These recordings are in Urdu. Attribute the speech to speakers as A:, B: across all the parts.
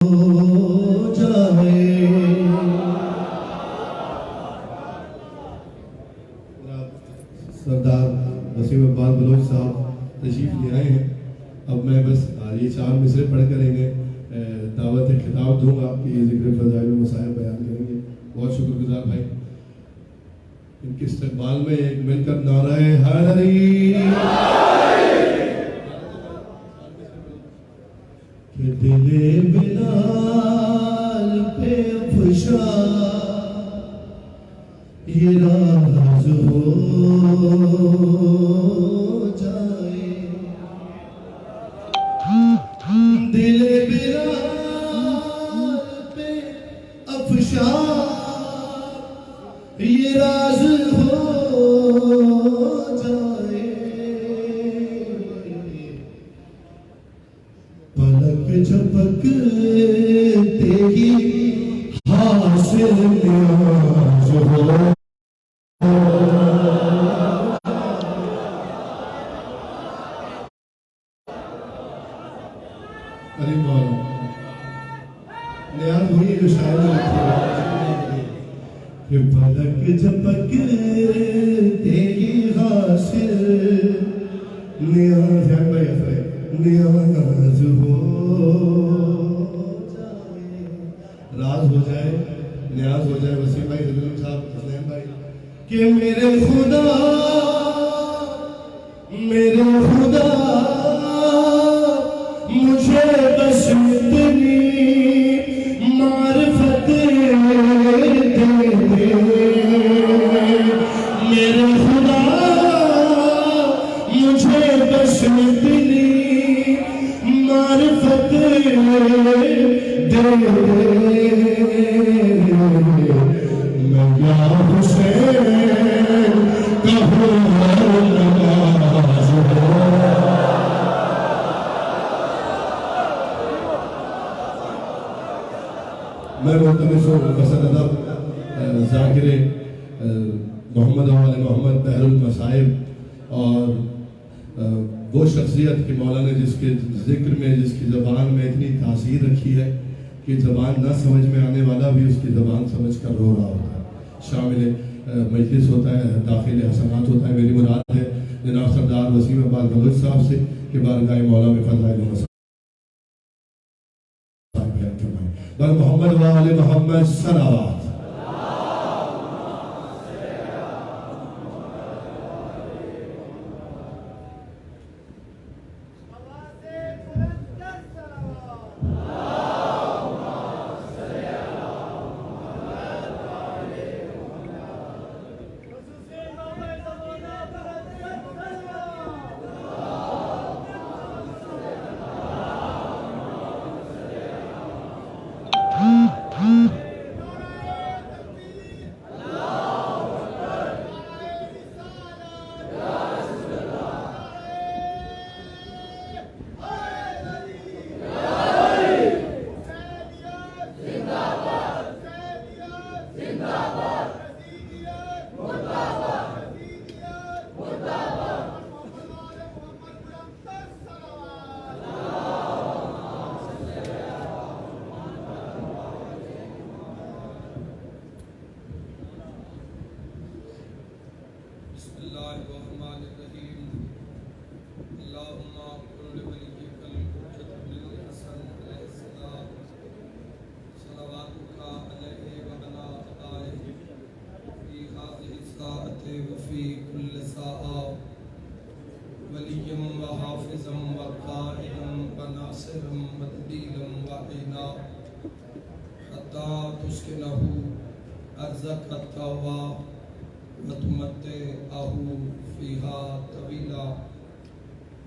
A: سردار وسیم اقبال بلوچ صاحب تشریف لے آئے ہیں. اب میں بس یہ 4 مصرے پڑھ کر انہیں دعوت خطاب دوں گا کہ یہ ذکر فضائل و مسائل بیان کریں گے. بہت شکر گزار بھائی. ان کے استقبال میں ایک مل کر نعرہ حیدری کہ دل بلال پہ افشا یہ راز ہو جائے. دل بلال پہ افشا یہ راز ہو جائے. پلک جھپکتے ہی حاصل نیاز ہو. ارے مولا نیاز ہوئی جو شاید لکھی ہے کہ پلک جھپکتے ہی حاصل نیاز ہے بھائی اثر نیاز ہو جائے. راز ہو جائے نیاز ہو جائے. وسیم بھائی حضرت صاحب حسین بھائی کہ میرے خدا مجھے بس اتنی معرفت دے دے. میرے خدا مجھے بس اتنی معرفت دے دے. میں یا حسین کہوں نماز ہو. میں ملتمس ہوں حسن ادب ذاکر محمد وآل محمد بحر المصائب اور وہ شخصیت کہ مولا نے جس کے ذکر میں جس کی زبان میں اتنی تاثیر رکھی ہے کہ زبان نہ سمجھ میں آنے والا بھی اس کی زبان سمجھ کر رو رہا ہوتا ہے. شامل مجلس ہوتا ہے, داخل حسنات ہوتا ہے. میری مراد ہے جناب سردار وسیم اقبال بلوچ صاحب سے کہ بارگاہ مولا میں فضائل و مسائل بر محمد و آل محمد صلوات.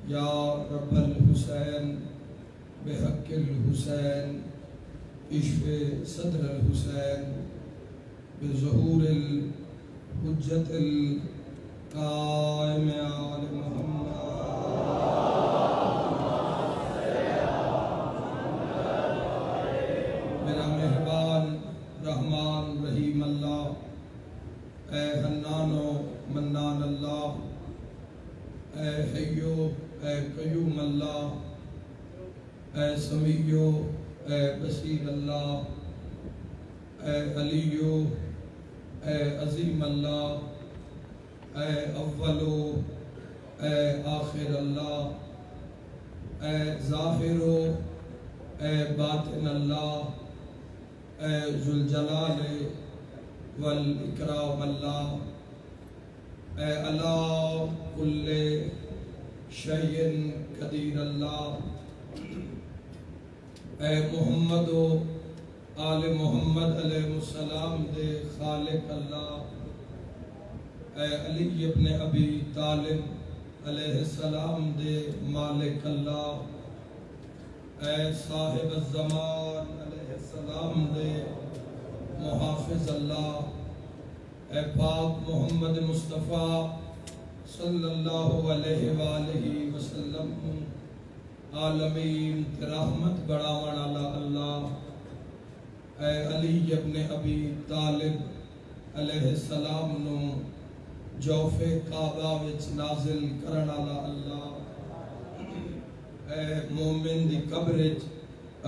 B: یا رب الحسین بحق الحسین اشف صدر الحسین بظہور الحجت القائم آل محمد. میرا مہربان رحمان رحیم اللہ، اے حنان و منان اللہ، اے حیو اے قیوم اللہ، اے سمیع اے بصیر رسول اللہ، اے علیو، اے عظیم اللہ، اے اولو، اے آخر اللہ، اے ظاہرو، اے باطن اللہ، اے ذوالجلال والاکرام اللہ، اے علی کل شیء قدیر اللہ، اے محمد و آل محمد علیہ السلام دے خالق اللہ، اے علی ابن ابی طالب علیہ السلام دے مالک اللہ، اے صاحب الزمان علیہ السلام دے محافظ اللہ، اے پاک محمد مصطفیٰ صلی اللہ علیہ وآلہ وسلم عالمین رحمت بڑھاون والا اللہ، اے علی ابن ابی طالب علیہ السلام نو جوف کعبہ وچ نازل کرن والا اللہ، اے مومن دی قبر وچ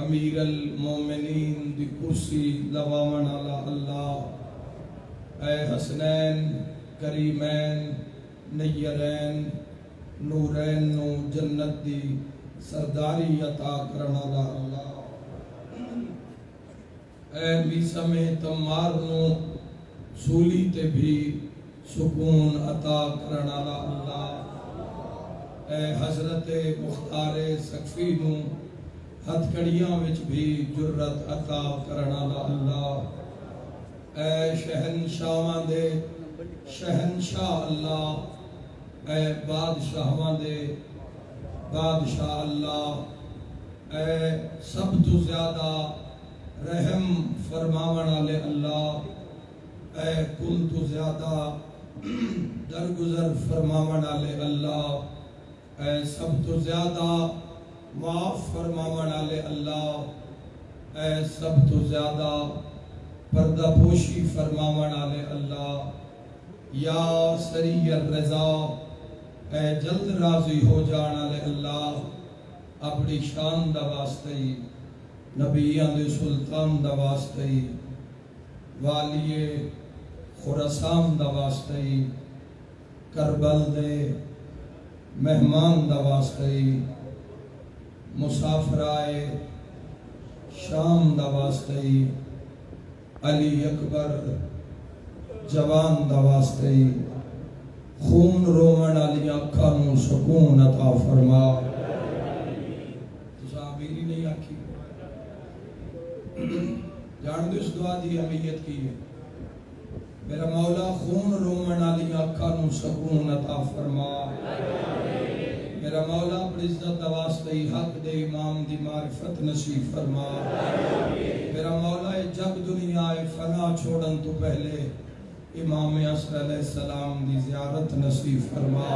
B: امیر المومنین دی کرسی لواون والا اللہ، اے حسنین کریمین نیرین نورین نو جنت دی سرداری عطا کرن والا اللہ، اے میسم تمار نو سولی تے بھی سکون عطا کرن والا اللہ، اے حضرت مختار سقفی نو ہتھ کڑیاں وچ بھی جرت عطا کرن والا اللہ، اے شہنشاہاں دے شہنشاہ اللہ، اے بادشاہاں دے بادشاہ اللہ، اے سب تو زیادہ رحم فرماون والے اللہ، اے کل تو زیادہ درگزر فرماون والے اللہ، اے سب تو زیادہ معاف فرماون والے اللہ، اے سب تو زیادہ پردہ پوشی فرماون والے اللہ، یا سری الرضا، اے جلد راضی ہو جان والے اللہ، اپنی شان دا واسطے نبیان دے سلطان دا واسطے والی خراسان دا واسطے کربل دے مہمان دا واسطے مسافرائے شام دا واسطے علی اکبر جوان دا واسطے خون رومن علی اکھا نو سکون عطا فرما، تو آمین نہیں آکھی جان دو اس دعا دی اہمیت کی ہے، میرا مولا خون رومن علی اکھا نو سکون عطا فرما، میرا مولا اپنی عزت واسطے حق دے امام دی معرفت نصیب فرما، میرا مولا جب دنیا فنا چھوڑن تو پہلے امام عصر علیہ السلام دی زیارت نصیب فرما،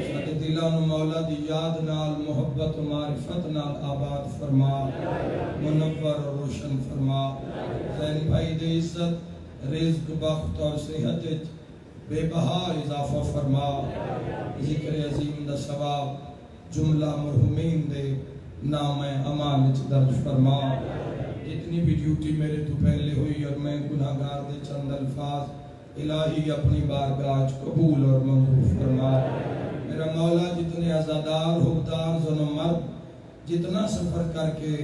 B: ساڈے دلاں نو مولا دی یاد نال محبت و معرفت نال آباد فرما، منور و روشن فرما، زین بھائی دی عزت رزق بخت اور صحت بے بہا اضافہ فرما، ذکر عظیم دا ثواب جملہ مرحومین دے نام امان وچ درج فرما، جتنی بھی ڈیوٹی میرے تو پہلے ہوئی اور میں گناہگار دے چند الفاظ الہی اپنی بارگاہ قبول اور منظور فرما، میرا مولا جتنے عزادار حقدار زن و مرد جتنا سفر کر کے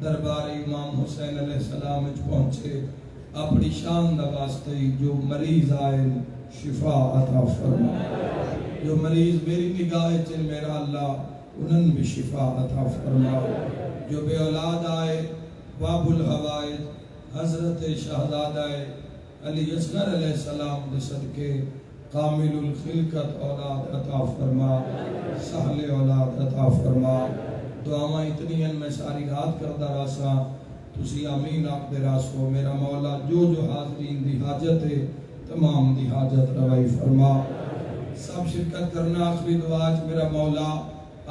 B: دربار امام حسین علیہ السلام وچ پہنچے اپنی شان دا واسطے جو مریض آئے شفا عطا فرما، جو مریض میری نگاہ چل میرا اللہ انہن بھی شفا عطا فرما، جو بے اولاد آئے باب الحوائج حضرت شہزادہ علی اصغر علیہ السلام دے صدقے کامل الخلقت اولاد عطا فرما، سہل اولاد عطا فرما، دعاواں اتنی ان میں ساری رات کردہ راسا تسی آمین آپ دے راسو، میرا مولا جو حاضرین دی حاجت ہے تمام دی حاجت روائی فرما، سب شرکت کرنا آخری دعاج میرا مولا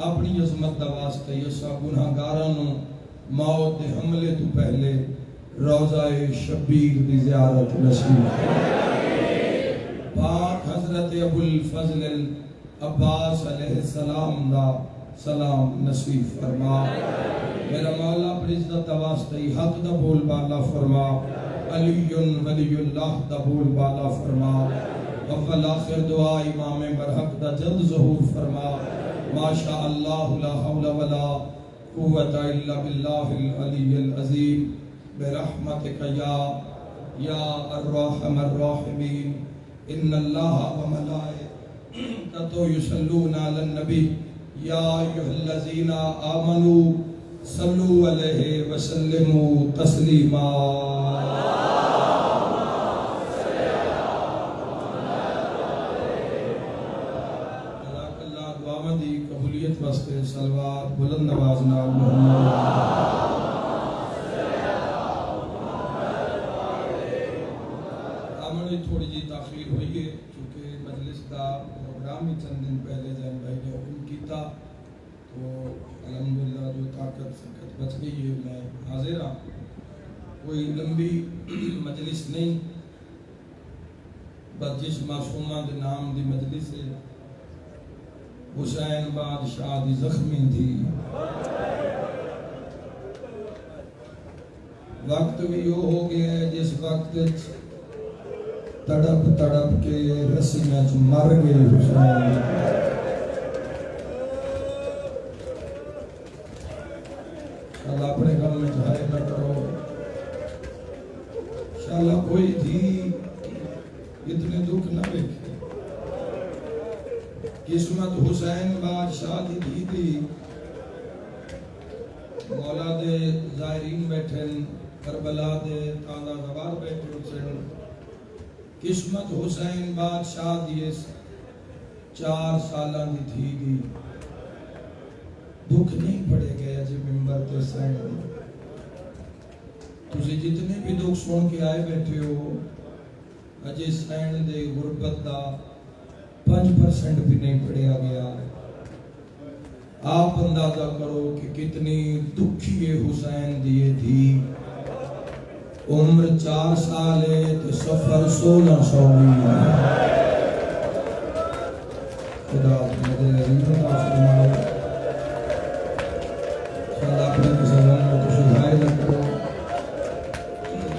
B: اپنی عظمت دا واسطے یسا گناہگارانوں موت دے حملے تو پہلے روضہ شبیر دی زیارت نصیب پاک حضرت ابو الفضل عباس علیہ السلام دا سلام نصیب فرما، میرا مولا پر عزت واسطے حق دا بول بالا فرما علی ولی اللہ دا بول بالا فرما اول آخر دعا امام برحق دا جلد ظہور فرما ما شاء اللہ لا حول ولا قوت الا باللہ العلی العظیم برحمتک یا الرحم الراحمین ان اللہ وملائکتہ یصلون علی النبی یا ایھا الذین آمنوا صلوا علیہ وسلموا تسلیما قبولیت واسطے صلوات بلند نواز نال محمد آمنی تھوڑی جی تاخیر ہوئی ہے چونکہ مجلس کا پروگرام ہی چند دن پہلے جان بھائی نے حکم کیتا تو الحمدللہ جو طاقت سکت بچ گئی ہے میں حاضر ہوں کوئی لمبی مجلس نہیں بس جس معصومہ دے نام دی مجلس ہے حسین بادشاہ دی زخمی تھی وقت بھی یہ ہو گیا ہے جس وقت تڑپ تڑپ کے رسیاں چ مر گئے حسین اللہ اپنے غم میں ظاہر نہ کرو انشاءاللہ کوئی تھی اتنے دکھ نہ دیکھے قسمت حسین بادشاہ دی دی دی مولا دے زائرین بیٹھن کربلا دے تازہ زوار بیٹھن سن قسمت حسین بادشاہ دی 4 سالہ دی تھی دی دکھ نہیں پڑے گئے جی ممبر تے سین تسی جتنے بھی دکھ سن کے آئے بیٹھے ہو اجے سین دے غربت دا 5% بھی نہیں پڑھیا گیا آپ اندازہ کرو کہ کتنی دکھی حسین دیے تھی عمر 4 سال ہے تو سفر 1600 میل خدا مدد عظیم عطا فرمائے خدا اپنے مسلمان کو سجھائے نہ کرو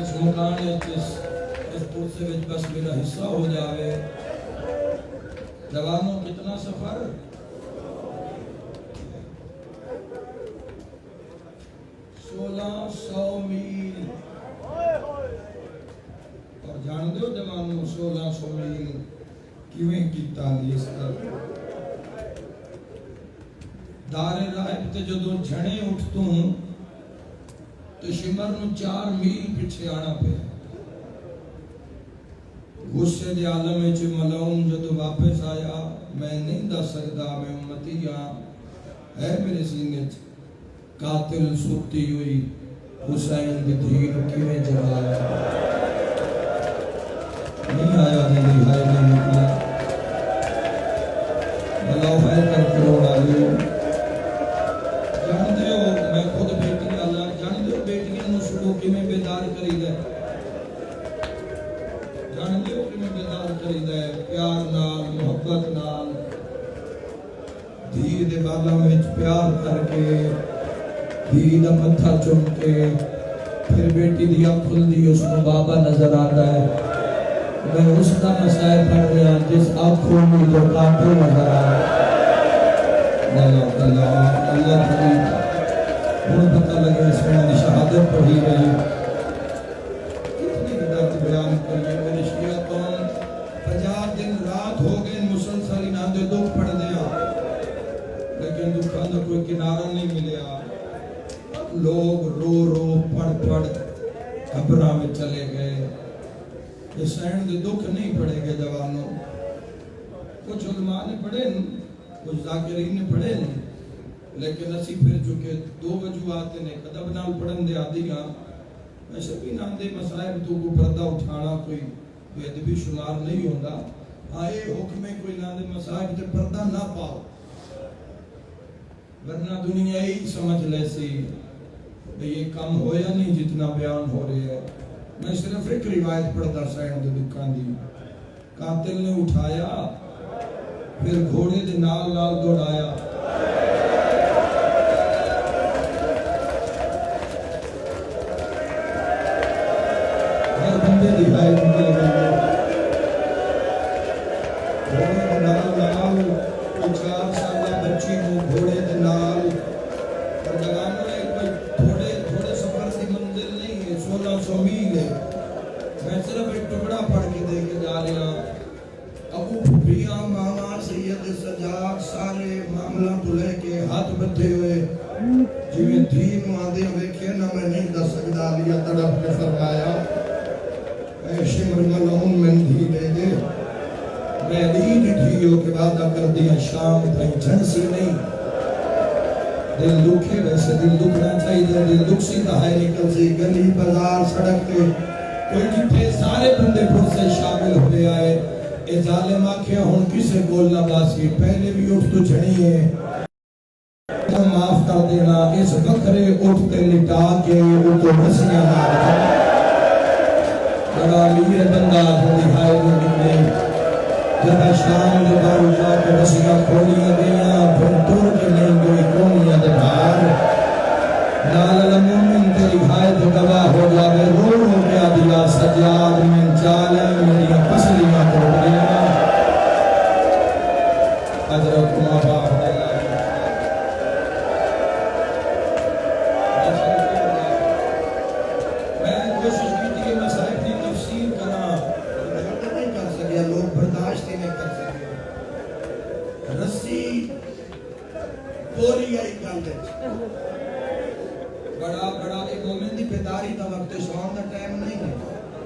B: اس مکان اس پرسے وچ بس میرا حصہ ہو جاوے جوانوں کتنا سفر 1600 میل اور جان دو جوانوں 1600 میل کیویں کیتا دیس کر دار رائب تے جدو جھڑے اٹھتوں تو شمر نو 4 میل پیچھے آنا پہ غصے دے عالم وچ ملعون جدو واپس آیا میں نہیں دس سکدا میں امتی ہاں ہے میرے سینے وچ قاتل ستی ہوئی حسین دی دھی نو کیویں جگایا نہیں آیا دل ہائے نہیں نکلا اللہ خیر کر کے روڑا لیو جان دیو میں خود بیٹی اللہ جان دیو بیٹیاں نو شروع کیویں بیدار کری دے جان دیو کہ میں بیدار کری دے پیار نال محبت نال دھی دے بالا میں پیار کر کے دھی دا متھا چم کے پھر بیٹی دیا کھل دی اس کو بابا نظر آتا ہے میں اس کا مسائل پڑھ رہا جس آنکھوں میں جو کانٹے نظر آئے اللہ حبیب ان پتہ لگے اس میں شہادت پڑھی گئی کتنی درد بیان کریے میرے شیعہ قوم 50 دن رات ہو گئے مسلسل انہاں دے دکھ پڑھ دیا لیکن دکھاں دا کوئی کنارہ نہیں ملیا لوگ رو رو پڑھ پڑھ قبراں میں چلے گئے حسین دے دکھ نہیں پڑھے گے جوانوں کچھ علماء نے پڑھے کچھ ذاکرین نے پڑھے لیکن اسی پھر چونکہ 2 وجوہات نے قدب نال پڑھن دے آدھی گا ایسے بھی نام دے مسائب تو کو پردہ اٹھانا کوئی بے ادبی شمار نہیں ہوتا آئے حکم کوئی نام دے مسائب تے پردہ نہ پاؤ ورنہ دنیا ہی سمجھ لے سی یہ کم ہویا نہیں جتنا بیان ہو رہے ہے میں صرف ایک روایت پڑھتا سائن دے دکان دی قاتل نے اٹھایا پھر گھوڑے دے نال نال دوڑایا بندے دی ہے نکل گئی گھوڑے دے نال 4 سالہ بچی نو گھوڑے دے نال اور جوانوں کوئی تھوڑے سفر کی منزل نہیں ہے 1600 میل ہے میں صرف ایک ٹکڑا پڑھ کے دے کے جا رہا ابو بھیا ماما سید سجاد سارے معاملہ تو لے کے ہاتھ بندھے ہوئے جویں دھی نو آندے ویکھے نہ میں نہیں دس سکدا لیا طرف نے فرمایا اے شمر ملعون من دھی دے دے میں علی دھیو کے وعدہ کر دیا شام تھیں جھنسی نہیں دل دکھے ویسے دل دکھنا چاہیے دل دکھ سی ہے نکل سی گلی بازار سڑک پہ کوئی جتھے سارے بندے پھر سے شامل ہوئے آئے اے ظالم آکھیا ہن کسے بولنا باسی پہلے بھی اٹھ تو جھڑی ہے معاف کر دینا اس بکرے اٹھتے لٹا کے وہ تو رسیاں مار بڑا امیر بندہ ہوئی ہائے وہ نکلے جب شام دے بارو جا کے رسیاں کھولیاں گئیاں پھر دور کے نہیں گئی کونیاں دے بھار لال المومن تیری حائد گواہ ہو جاوے رو گیا دیا سجاد من چالیں میری پسلیاں توڑ گیا حضرت مابا میں کوشش کی تھی کہ مسائل کی تفسیر کرنا نہیں کر سکیا لوگ برداشت ہی نہیں کر سکے رسی پوری آئی گل بڑا ایک مومن دی بیداری دا وقت سوان دا ٹائم نہیں ہے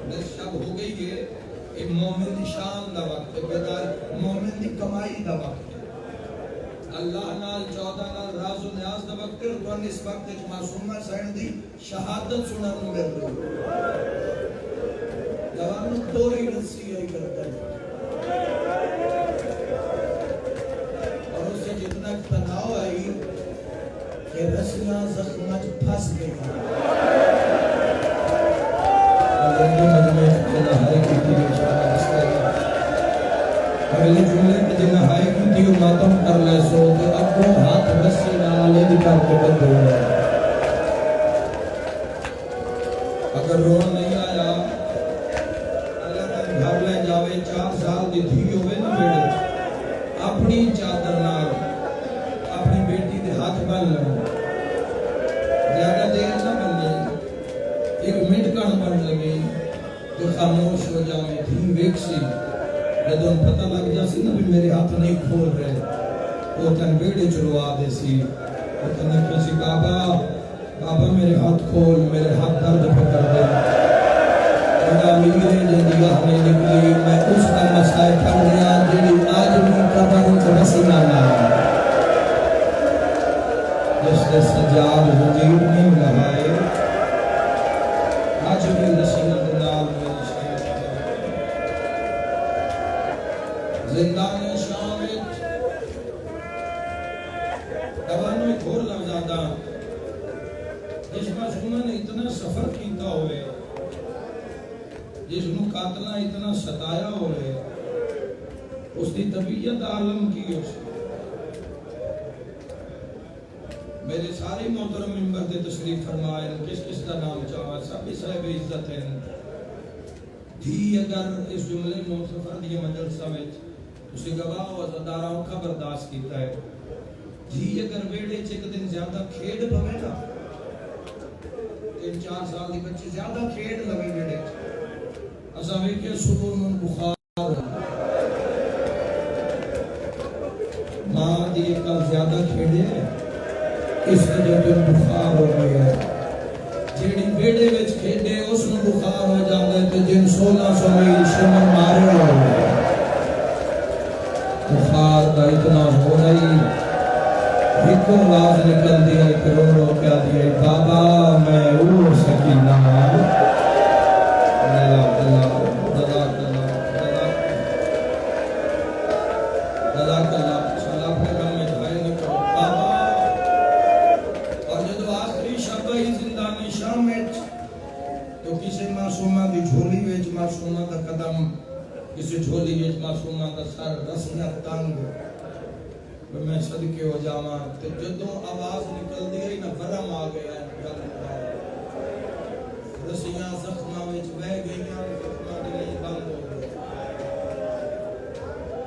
B: بس شب ہو گئی ہے ایک مومن دی شان دا وقت بیداری مومن دی کمائی دا وقت اللہ نال 14 نال راز و نیاز دا وقت تو اس وقت ایک معصومہ سین دی شہادت سنن مل رہی جوانوں توری رسی آئی کرتا ہے اور اس سے جتنا تناؤ آئی کہ رسیاں زخمت پھس گئی لندی مجمع جنہائی کی تھی اشارہ اس طرح پہلے جملے میں جنہائی کی تھی ماتم کر لے سو کہ اب وہ ہاتھ رسی نالے دکھا کے بند ہو گئے اگر رون نہیں آیا اللہ کا گھر لے جاوے 4 سال دی تھی ہوئے نا بیڑے اپنی چادر نال اپنی بیٹی دے ہاتھ بن لیں زیادہ دیر نہ بن لیں ایک منٹ کان بن لگے تو خاموش ہو جاویں تھی ویک سی جدوں پتہ لگ جا سی نا بھی میرے ہاتھ نہیں کھول رہے وہ تن بیڑے چلوا دے سی وہ تن کسی بابا میرے ہاتھ کھول میرے ہاتھ درد پکڑ دے بڑا میرے جدیہ ہمیں نکلی میں اس کا مسائل پڑھ رہا جیڑی آج بھی قبر کو رسینا لایا جس نے سجاد وجود میں لہائے آج بھی رسینا دنال میں زندان شامت دوانوں ایک اور لفظ آدھا جس معصومہ نے اتنا سفر کیتا ہوئے جس نو قاتلہ اتنا ستایا ہوئے اس دی طبیعت عالم کی اس میرے سارے محترم ممبر دے تشریف فرمائے کس کا نام چاہا سب صاحب عزت ہیں دھی اگر اس جملے نو سفر دی مجلسہ میں اسے گواہ و عزداراں کا برداشت کیتا ہے دھی اگر بیڑے چک دن زیادہ کھیڑ پوے نا 3-4 سال دی بچے زیادہ کھیڑ لگے بیڑے اساں ویکھے صبح من بخار ماں دی کل زیادہ کھیڑے اس وجہ پہ بخار ہو گیا جیڑی بیڑے وچ کھیڑے اس نو بخار ہو جاندے تے جن 1600 میل شمر مارے ہو بخار دا اتنا ہو رہی ایک آواز نکل دیا ایک رو کیا دیا بابا میں او سکینہ معصومہ کا قدم کسی جھولی وچ معصومہ کا سر رسیاں تنگ میں صدقے ہو جاواں تے جدوں آواز نکل دی نا ورم آ گیا رسیاں زخماں وچ بہ گئیاں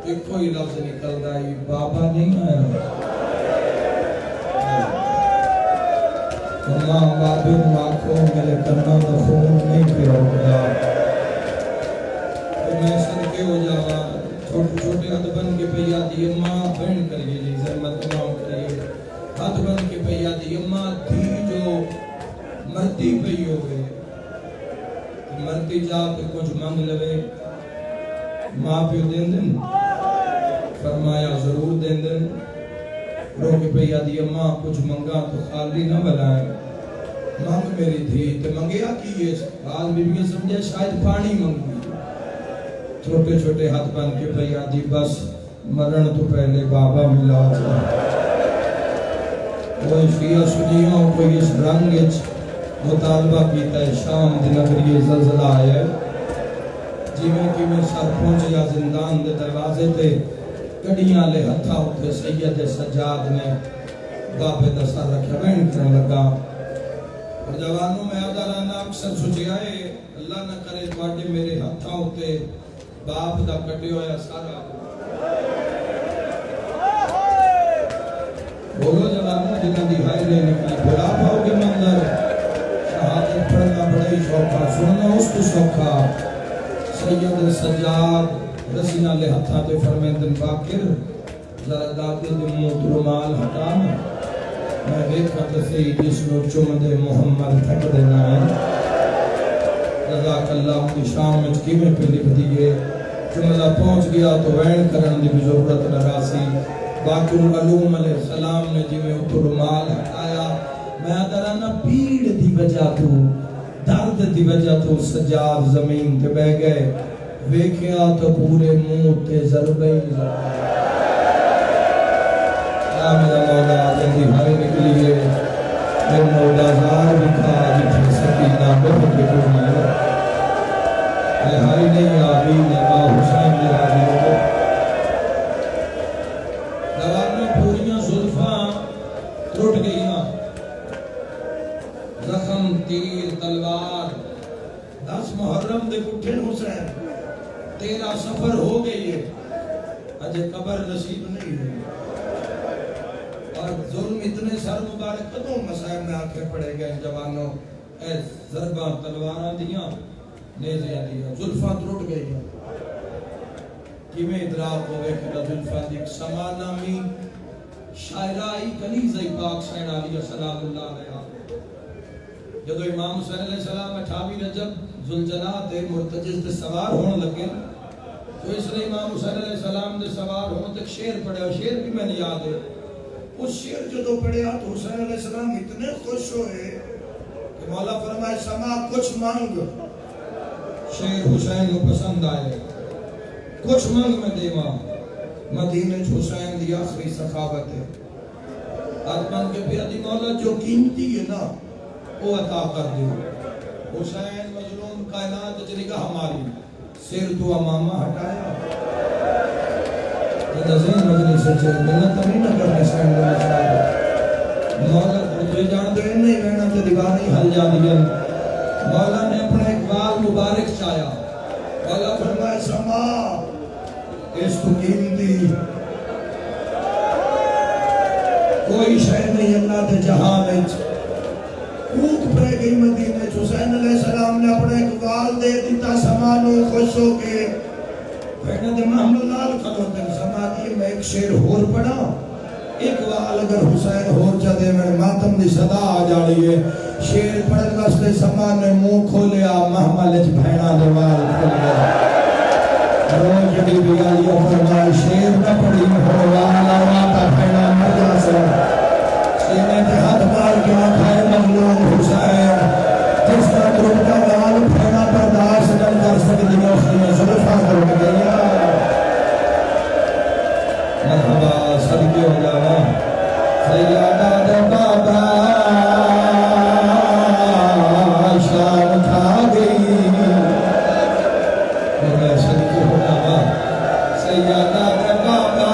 B: ایک کوئی لفظ نکل رہا ہے بابا نہیں آیا ماں بابے آنکھوں میرے کنوں کا خون نہیں پیا ہوگا میں صدقے ہو جاوا چھوٹے چھوٹے ہاتھ بن کے پہ آتی ماں بہن کریے جی زحمت ماں کریے ہاتھ بن کے پہ آتی ماں تھی جو مرتی پئی ہو گئے مرتی جا کے کچھ مانگ لوے ماں پیو دین دن فرمایا ضرور دین دن رو کے پہ آتی ماں کچھ منگا تو خالی نہ بلائیں مانگ میری تھی تو منگیا کی ہے آج بھی بھی سمجھے شاید پانی منگی چھوٹے چھوٹے ہاتھ بن کے پہ آتی بس مرن تو پہلے بابا ملا جا کوئی شیعہ سنیوں کوئی اس رنگ مطالبہ کیتا ہے شام دن اگر یہ زلزلہ آیا ہے جی میں سر پہنچیا زندان دے دروازے تے کڑیاں لے ہتھا اٹھے سید سجاد نے بابے دا سر رکھا بین کرنے لگا اور جوانوں میں آدھارانا اکثر سوچے آئے اللہ نہ کرے تواڈے میرے ہتھا اٹھے باپ دا کٹے ہویا سارا بولو جوانوں جنہاں دی ہائی لے نکلی بھلا پاؤ گے مندر شہادت پڑھنا بڑا ہی شوقا سننا اس کو شوقا سید سجاد رسینہ لے ہتھا تے فرمیندن باکر ذرا داتے دے موت رمال ہٹانا میں دیکھا تسی جس نو چم دے محمد تھک دینا ہے رضاک اللہ کی شام میں کیمیں پہ لکھ دیئے جملہ پہنچ گیا تو وین کرن دی بھی ضرورت لراسی باقر العلوم علیہ السلام نے جی میں اتو رمال ہٹایا میں درانا پیڑ دی وجہ تو درد دی وجہ تو سجاد زمین تے بہ گئے ویکھیا تو پورے منہ تے ضربے یا میرا مولا جلدی ہائی نکلی ہے میرا مولا زار بھی کھا جتنے سکینہ بہت بکرنی ہے اے ہائی نہیں آبی نبا حسین لے آبی ہو دوار میں پوریاں ظلفاں ٹوٹ گئیاں زخم تیر تلوار 10 محرم دے کٹھن حسین 13 سفر ہو گئی ہے اجے قبر نصیب نہیں ہوئی اور ظلم اتنے سر مبارک قدوں مسائل میں آنکھیں پڑے گئے جوانوں اے ضرباں تلواراں دیاں نیزیاں دیاں ظلفاں ٹوٹ گئی ہیں کیویں ادراک ہوئے کہ ظلفاں دی سما نامی شاعرائی کنیزہ پاک سین علیہ السلام اللہ علیہ جدو امام حسین علیہ السلام 28 رجب ذوالجلال تے مرتجز تے سوار ہونے لگے تو اس لئے امام حسین علیہ السلام دے سوار ہونے تک شعر پڑھے شعر بھی میں نے یاد ہے اس شعر جدو پڑھے تو حسین علیہ السلام اتنے خوش ہوئے کہ مولا فرمائے سما کچھ مانگ شعر حسین کو پسند آئے کچھ مانگ میں دیما مدینہ حسین دی آخری سخاوت ہے آدمان کے پیادی مولا جو قیمتی ہے نا وہ عطا کر دے حسین مظلوم کائنات جنگا ہماری سیر تو امامہ ہٹایا نظرین مجلس سے چھے ملت نہیں نہ کرنے سین دے مسائل مولا تجھے جان دے نہیں رہنا تے دیوانی حل جا دیا مولا نے اپنا اقبال مبارک چایا مولا فرمائے سما اس تو قیمتی کوئی شہر نہیں اللہ تے جہاں میں کوک پہ گئی مدینہ حسین علیہ السلام نے اپنے اقبال دے دیتا سمانو خوش ہو کے پہنے دے محمد لال کھلوتے ہیں سمانی میں ایک شعر ہور پڑھا اقبال اگر حسین ہور جدے میں ماتم دی صدا آ جاڑی ہے شعر پڑھن واسطے سمان نے منہ کھولیا محمد لچ بھینا دوال کھول گیا روز جڑی بھی آئی فرمائے شعر نہ پڑھی ہووالا واتا بھینا مرجا سے سینے تے ہاتھ مار کے آنکھائے مغلوم حسین جس کا دربتا لال پھینا برداشت نہ کر سکتی اس نے ظلفہ کر گیا مرحبا صدقے ہو جانا سیادہ دے بابا شام کھا گئی اور صدقے ہو جانا سیادہ دے بابا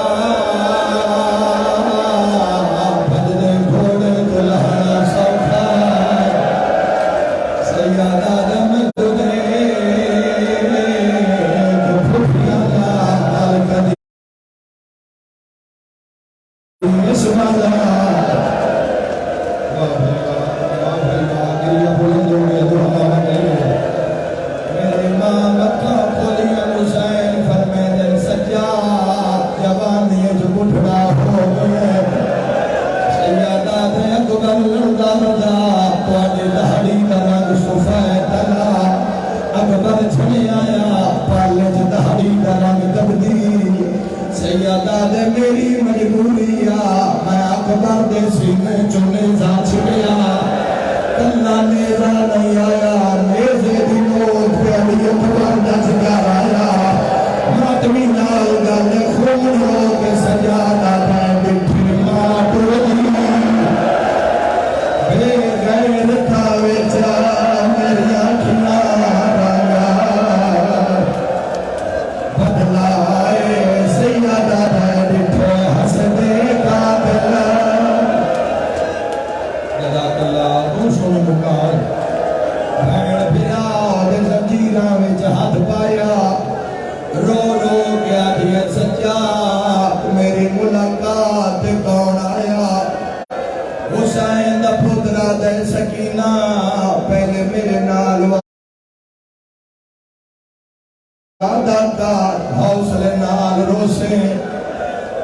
B: اداکار حوصلے نال روسے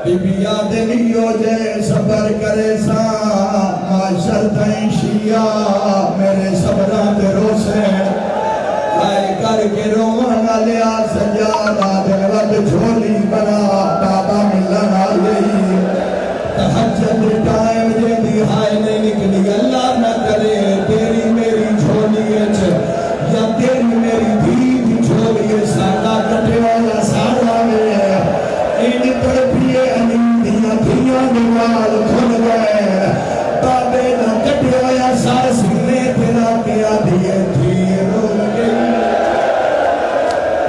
B: بی بی یاد نیو جے صبر کرے سا معاشر تائیں شیعہ میرے صبران دے روسے آئے کر کے رومانا لیا سجادہ دن وقت جھولی بنا بابا ملن آئی تحجد ٹائم جے دی ہائے نہیں نکلی اللہ نہ کرے تیری میری جھولی اچھ یا تیری میری دھی جھولی ساڑا کٹے والا ساڑا میں این تڑپیے انیدیاں دھیاں دیوال کھل گئے بابے نہ کٹے والا سار سنے تیرا کیا دیئے تھی رول گئی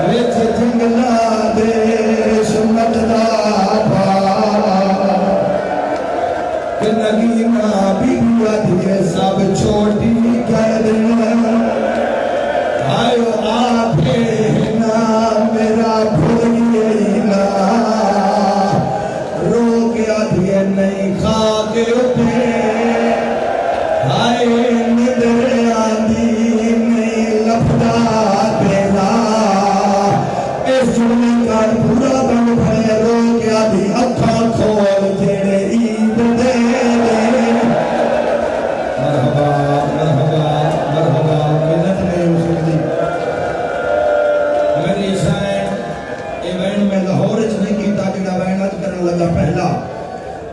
B: ویچ جنگلہ دے سنت دا کہ نگینہ بیویا دیئے سب چھوٹی کر دینا آئیو آپے نا میرا بھولیے نا رو گیا دیئے نہیں کھا کے اٹھے آئے ندر آندی نہیں لپدا دینا اس جمعے کا پورا بن پڑے رو گیا دی اکھا کھول جیڑے عید دے مرحبا مرحبا مرحبا منت میں اسے دی میری سائن ایوین میں لاہور اس نے کی تاکہ نہ بینت کرنے لگا پہلا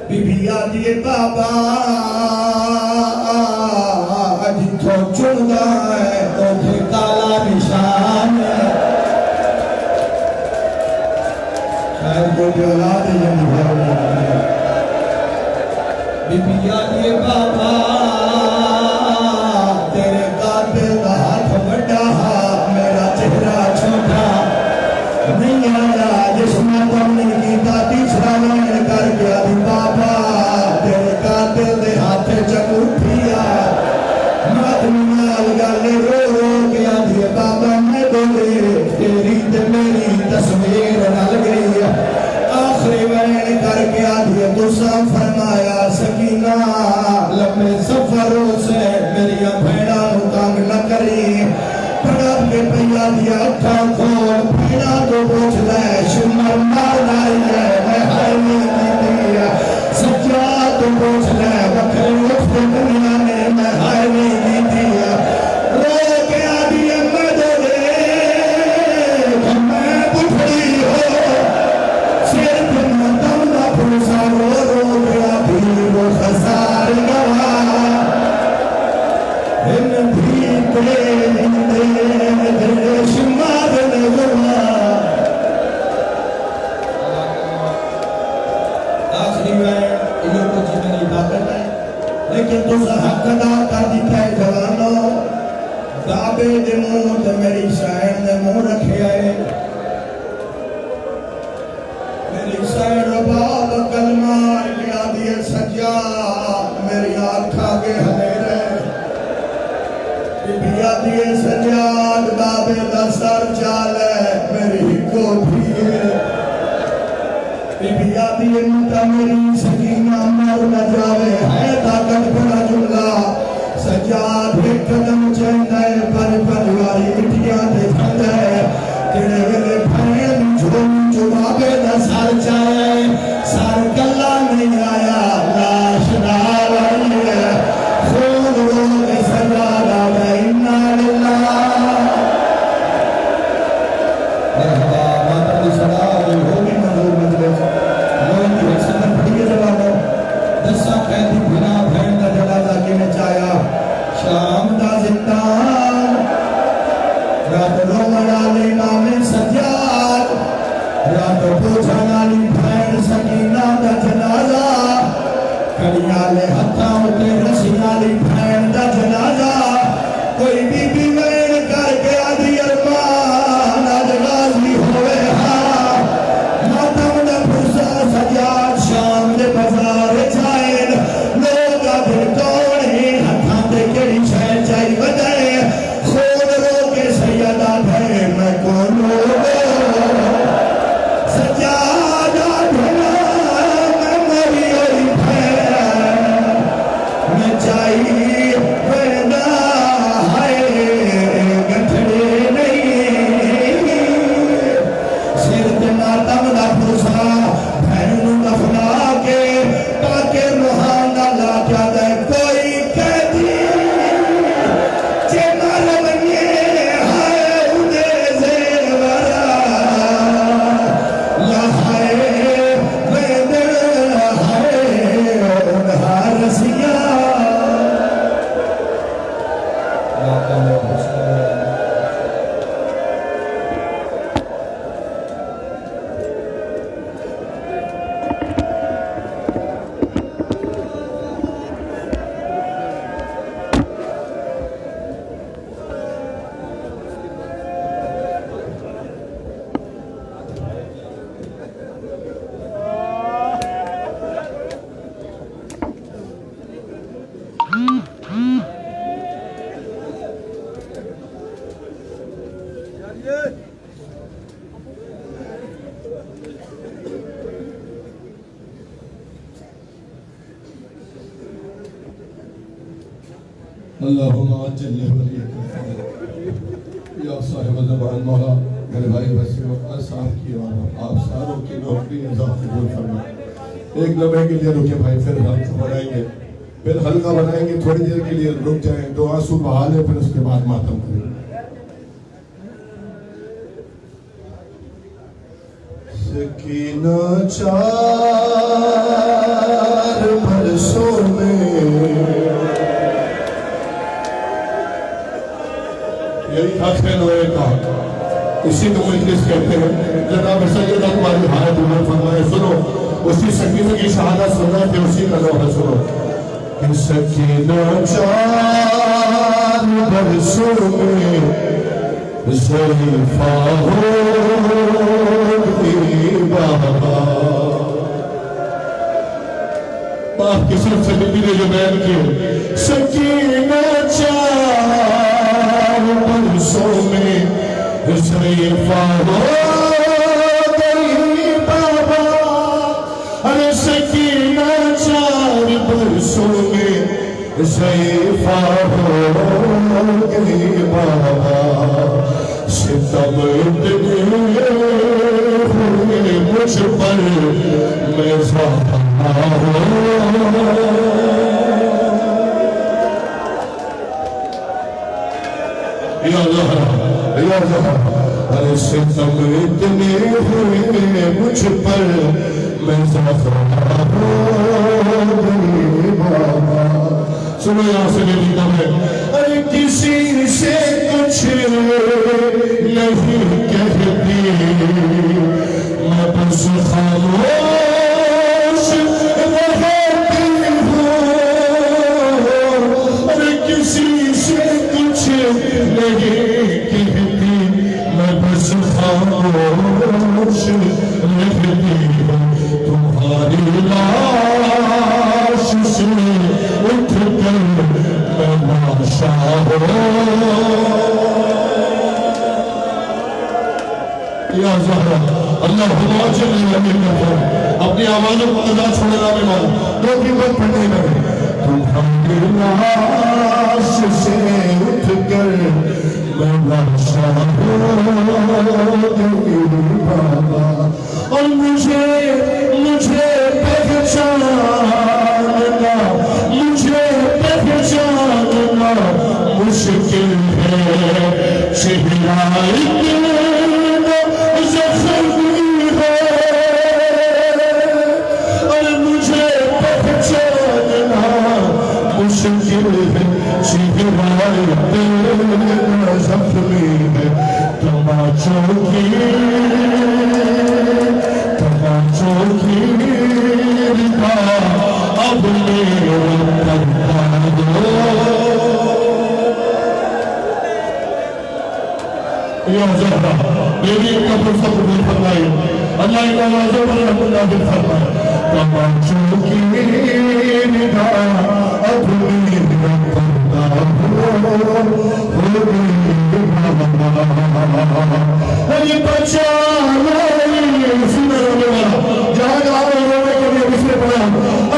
B: بی بی آدھیے بابا جتھو چڑھا ہے تو تھے کالا نشان ہے شاید کوئی بھی اولاد ہے جنہی بھائی بی بی آدھیے بابا تیرے قاتل کا ہاتھ بڑا میرا چہرہ چھوٹا نہیں آیا جس میں تم نے کیتا تیسرا لائن کر گیا دی بابا تیرے قاتل دے ہاتھ چکوٹھیا مادنیال گالے رو رو گیا دی بابا میں بولے تیری تے میری تصویر نل گئی آخری وین کر گیا دی دوسرا فرمایا سکینہ لمبے سفروں سے میری بھیڑا مکانگ نہ کری پڑھا کے پہیا دیا اٹھا کھول بھیڑا تو پوچھ لے شمر مار لائی ہے میں ہائے نہیں دیا سجا تو پوچھ لے وکھر اٹھتے دنیا میں میں ہائے نہیں دیا رو کے آدھی احمد دے میں بٹھڑی ہو سیر دن دم نہ پھوسا رو رو کے آدھی وہ خسار گوا ان بھی دے شمار نگوا آخری میں یہ کچھ میری طاقت ہے لیکن تو حق ادا کر دیتا ہے جوانوں بابے دے منہ تے میری شاعر نے منہ رکھے آئے میری شاعر باب کلمہ کیا دیئے سجا میری آنکھا کے ہمیرے بیا دیئے سجاد بابے دا سر چالے میری کو بھیئے بیا دیئے متا میری سکینہ مر نہ جاوے ہے طاقت بڑا جملہ سجاد ایک قدم چہنے پر پرواری مٹیاں دے جھندے تیرے ویلے پھین جھوم جو بابے دا سر چالے سر گلہ نہیں آیا لاش نال آئی ہے خون رو کے سجادہ بینہ للہ مرحبا ماتر دی صدا ہوگی منظور مجلس لوگ کی ایک سندر پڑھئے جوانوں دسا قیدی بھنا بھین دا جنازہ کی نے چایا شام دا زندان رات رومن آلی امام سجاد رات پوچھا نالی بھین سکینہ دا جنازہ کڑیالے ہتھاں اتے رسیالی بھین دا جنازہ کوئی بی بی وین کر کے آدھی ارمان آج غازی ہوئے ہاں ماتم دا پھرسا سجاد شام دے بازار چائن لوگ آدھر کون ہی ہتھاں دے کڑی شہ چائی وجائے خود رو کے سیدہ بھین
A: اللہم عجل ولیک یا صاحب زبان مولا میرے بھائی بسیوں صاحب کی اور آپ ساروں کی نوکری نظام قبول فرما. ایک لمحے کے لیے رکے بھائی، پھر حلقہ بنائیں گے، تھوڑی دیر کے لیے رک جائیں، دو آنسو بہا لیں، پھر اس کے بعد ماتم کریں. سکینہ 4 برسوں میں یہی تھا کھیلوئے کا، اسی کو مجلس کہتے ہیں. جناب سید اکبر حایت عمر فرمائے، سنو اسی سکینہ کی شہادت سننا کہ اسی کا لوحہ سنو. کہ سکینہ 4 برسوں میں ظریفہ ہوگی بابا. باپ کی سب سے بی نے جو بیان کی، سکینہ 4 برسوں میں ظریفہ ہوگی بابا. ارے سکینہ 4 برسوں میں ظریفہ ہوگی بابا. ستم اتنے ہوئے مجھ پر میں زہرا یا زہرا. ارے ستم اتنے ہوئے مجھ پر میں زہرا ہوگی بابا. سنو یہاں سے میری دم ہے. ارے کسی سے کچھ نہیں کہتی، میں بس خاموش رہتی ہوں. ارے کسی سے کچھ نہیں کہتی، میں بس خاموش رہتی ہوں. تمہاری لاش سے اٹھ کر میں لاشا یا زہرا. اللہ عجل ولیک. اپنی آوازوں کو ادا چھوڑنا میں مانو، دو کی بات پڑھنے لگے. تمہاری لاش سے اٹھ کر میں لاشا ہوگی بابا. اور مجھے پہچاننا مشکل ہے. چہرہ زخمی ہے، اور مجھے پہچاننا مشکل ہے. چہرہ زخمی ہے. تماچوں کی ردا اب میرا پردہ دو. یا زہرا میری قبر سب بھی فرمائی. اللہ کا نازو پر رحم اللہ بھی فرمائی. تماچوں کی ندا اب میرا پردہ ہوگی بابا. یہ بچہ سننے والا جہاں جہاں رونے کے لیے بسے پڑا.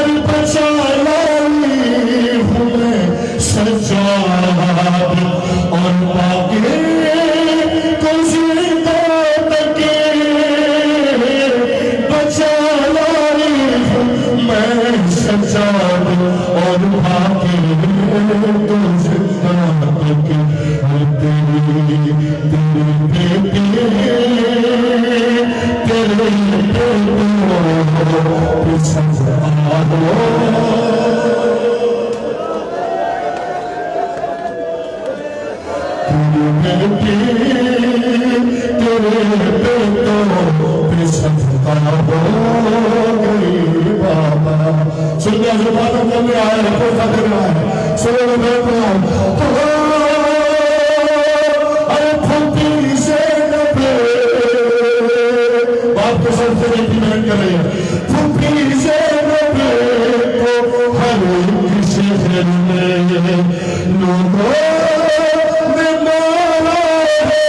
A: ارے بچہ لائی ہوں میں سجاد اور باقی اور بھاگے تو زندہ تک تیری سنیا زبانوں کو میں آیا ہے پوچھا کر رہا ہے. سنو میں بیٹھ رہا ہوں. ارے پھوپی زینب باپ کے سر سے بیٹی بہن کر رہی ہے. پھوپی زینب کو ہر کسی شہر میں لوگوں نے مارا ہے.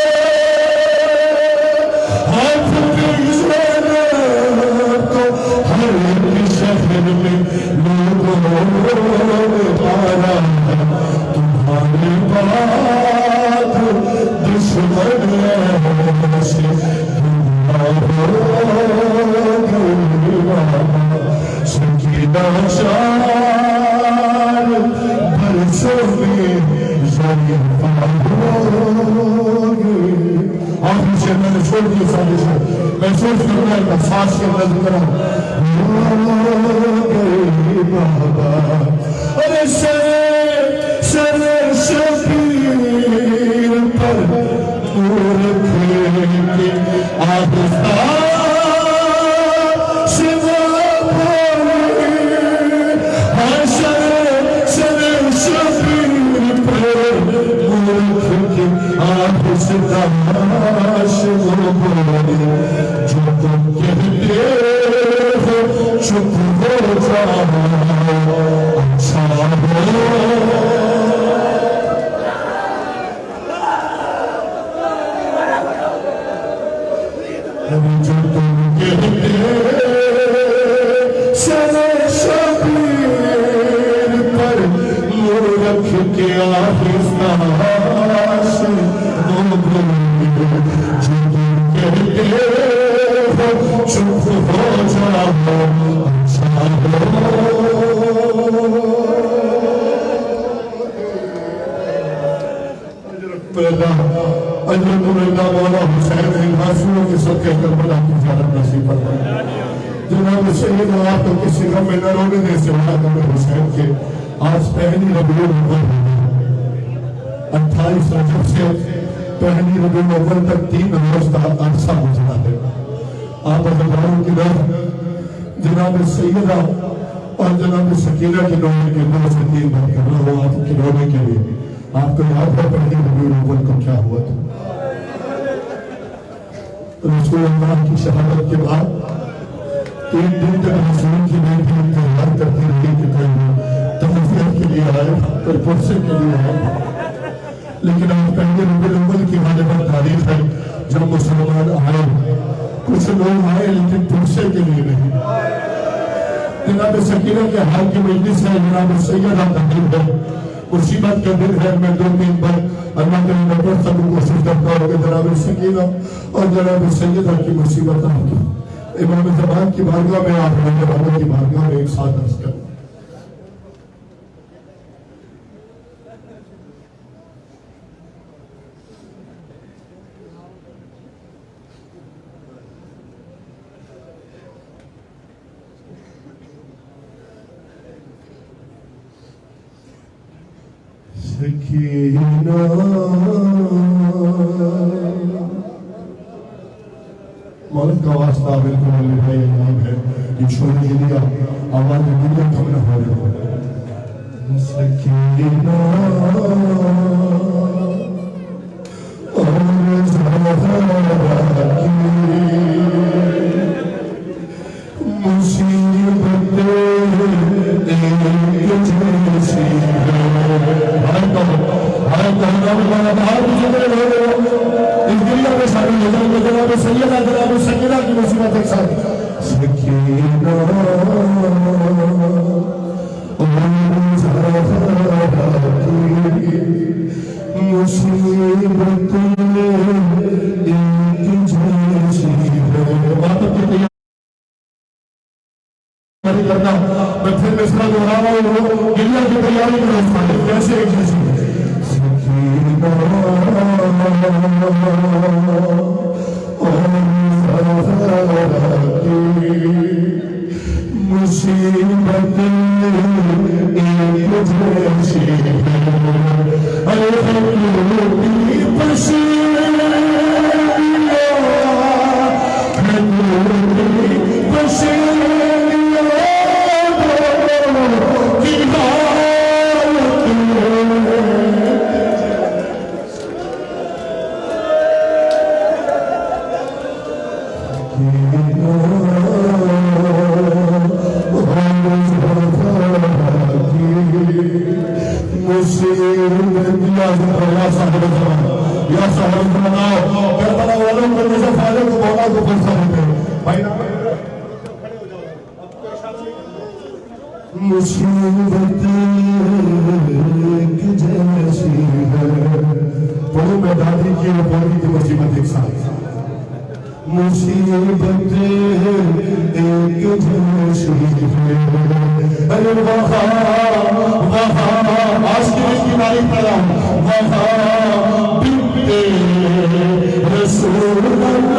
C: نے چھوڑ دی سازش ہے محسوس کرنا ہے احساس کے اندر کرا گئی بابا ارے سر شبیر پر دور کھیل کے آہستہ جو تم کہتے ہو چپ ہو جاؤ اچھا ہو جو تم کہتے سر شبیر پر منہ رکھ کے آہستہ سے چپ ہو جاؤ اچھا اجر مولا مولا حسین آنسوؤں کے صدقے کربلا کی زیارت نصیب فرمائے جناب سید آپ کو کسی غم میں نہ رونے دے سے وہاں قبر حسین کے آج پہلی ربیع الاول 28 رجب سے پہلی ربیع الاول تک 3 روز کا عرصہ گزرا ہے آپ حضرات کی نام جناب سیدہ اور جناب سکینہ کے نونے کے 2 سے 3 بار کرنا ہو آپ کے نونے کے لیے آپ کو یاد ہے پہلی ربیع الاول کو کیا ہوا تھا رسول اللہ کی شہادت کے بعد 3 دن تک رسول کی بیٹی انتظار کرتی رہی کہ کوئی تفسیر کے لیے آئے کوئی پرسے کے لیے آئے لیکن آپ پہلے ربیع الاول کی غالباً تاریخ ہے جب مسلمان آئے کچھ لوگ آئے لیکن پرسے کے لیے نہیں جناب سکینہ کے حال کی مجلس ہے جناب سیدہ تقریب ہے مصیبت کا دن ہے میں 2-3 بار اللہ کے نبی سب کوشش کرتا ہوں کہ جناب سکینہ اور جناب سیدہ کی مصیبت آپ کی امام زمان کی بارگاہ میں آپ رہنے والوں کی بارگاہ میں ایک ساتھ عرض کریں سکینہ مولد کا واسطہ بالکل علی بھائی امام ہے یہ چھوڑنے کے لیا آواز دنیا کم نہ ہو رہے سکینہ اور زہرا کی مصیبت ایک جیسی جناب سیدہ کی مصیبت ایک ساتھ سکینہ اور زہرا کی مصیبت ایک جیسی کرنا میں پھر مصرع دہرا رہا ہوں دنیا کی تیاری میں رہتا ہے کیسے ایک جیسی سکینہ مصیبت ایک جیسی مصیبت ایک جیسی ہے پڑھو میں دادی کی اور پوری کی مصیبت ایک ساتھ مصیبت ایک جیسی ہے ارے وہاں آج کی اس کی تاریخ پڑھا وہاں بنتے رسول اللہ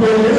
C: Oh,